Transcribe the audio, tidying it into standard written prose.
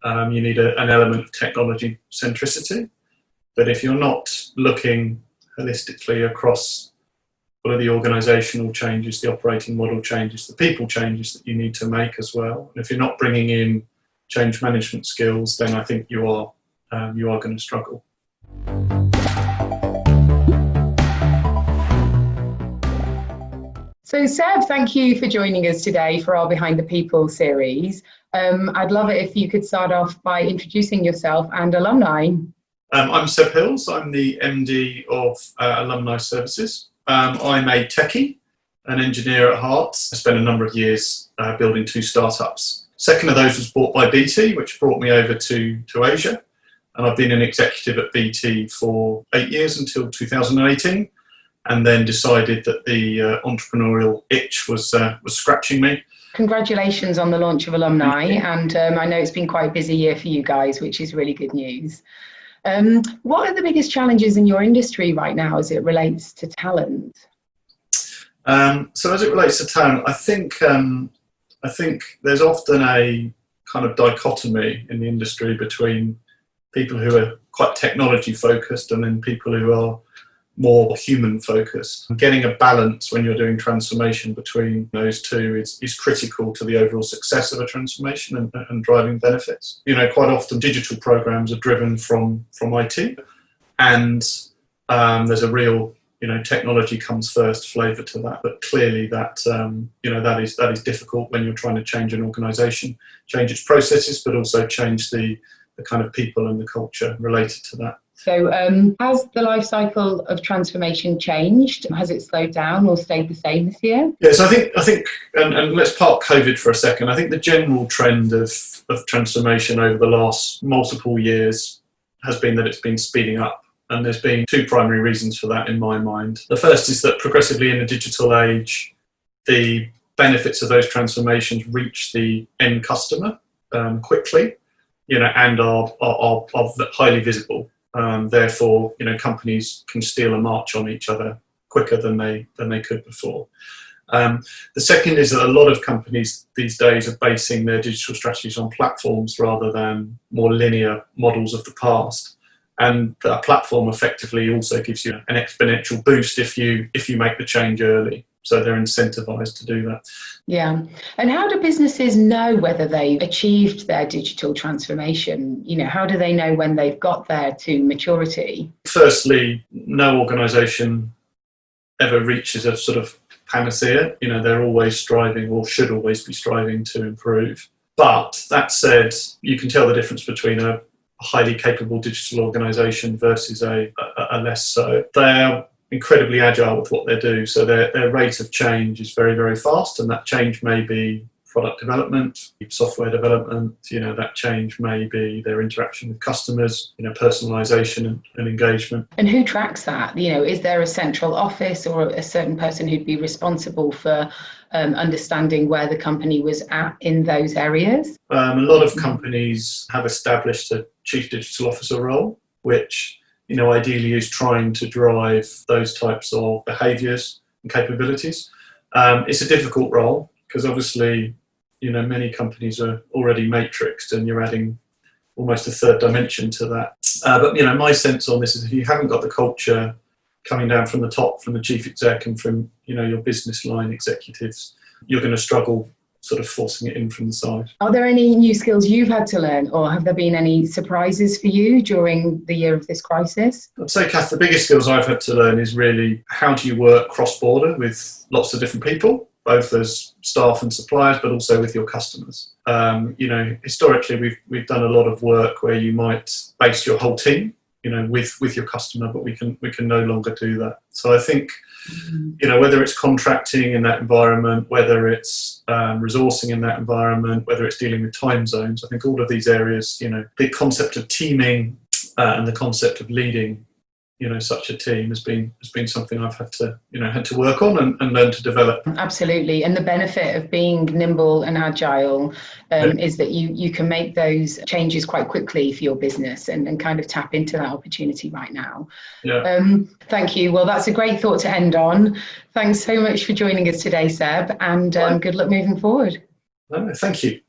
You need an element of technology centricity. But if you're not looking holistically across all of the organisational changes, the operating model changes, the people changes that you need to make as well, and if you're not bringing in change management skills, then I think you are going to struggle. So Seb, thank you for joining us today for our Behind the People series. I'd love it if you could start off by introducing yourself and Alumni. I'm Seb Hills. I'm the MD of Alumni Services. I'm a techie, an engineer at heart. I spent a number of years building 2 startups. Second of those was bought by BT, which brought me over to Asia. And I've been an executive at BT for 8 years until 2018. And then decided that the entrepreneurial itch was scratching me. Congratulations on the launch of Alumni, and I know it's been quite a busy year for you guys, which is really good news. What are the biggest challenges in your industry right now as it relates to talent? So as it relates to talent, I think there's often a kind of dichotomy in the industry between people who are quite technology focused and then people who are more human focused. Getting a balance when you're doing transformation between those two is critical to the overall success of a transformation and driving benefits. You know, quite often digital programs are driven from IT, and there's a real, technology comes first flavour to that. But clearly that that is difficult when you're trying to change an organisation, change its processes, but also change the kind of people and the culture related to that. So has the life cycle of transformation changed? Has it slowed down or stayed the same this year? Yes, I think, and let's park COVID for a second. I think the general trend of transformation over the last multiple years has been that it's been speeding up. And there's been 2 primary reasons for that in my mind. The first is that progressively in the digital age, the benefits of those transformations reach the end customer quickly, and are highly visible. Therefore, companies can steal a march on each other quicker than they could before. The second is that a lot of companies these days are basing their digital strategies on platforms rather than more linear models of the past. And that platform effectively also gives you an exponential boost if you make the change early. So they're incentivized to do that. Yeah. And how do businesses know whether they've achieved their digital transformation? How do they know when they've got there to maturity? Firstly, no organisation ever reaches a sort of panacea. They're always striving, or should always be striving, to improve. But that said, you can tell the difference between a highly capable digital organisation versus a less so. They're incredibly agile with what they do, so their rate of change is very, very fast, and that change may be product development, software development, that change may be their interaction with customers, personalisation and engagement. And who tracks that? Is there a central office or a certain person who'd be responsible for understanding where the company was at in those areas? A lot of companies have established a chief digital officer role, which ideally is trying to drive those types of behaviours and capabilities. It's a difficult role because obviously, many companies are already matrixed and you're adding almost a third dimension to that. But my sense on this is if you haven't got the culture coming down from the top, from the chief exec and from, your business line executives, you're going to struggle sort of forcing it in from the side. Are there any new skills you've had to learn, or have there been any surprises for you during the year of this crisis? I'd say, Kath, the biggest skills I've had to learn is really how do you work cross-border with lots of different people, both as staff and suppliers, but also with your customers. Historically, we've done a lot of work where you might base your whole team, with your customer, but we can no longer do that. So I think, whether it's contracting in that environment, whether it's resourcing in that environment, whether it's dealing with time zones, I think all of these areas, the concept of teaming and the concept of leading, such a team has been something I've had to work on and learn to develop. Absolutely. And the benefit of being nimble and agile is that you can make those changes quite quickly for your business and kind of tap into that opportunity right now. Yeah. Thank you. Well, that's a great thought to end on. Thanks so much for joining us today, Seb, and good luck moving forward. Thank you.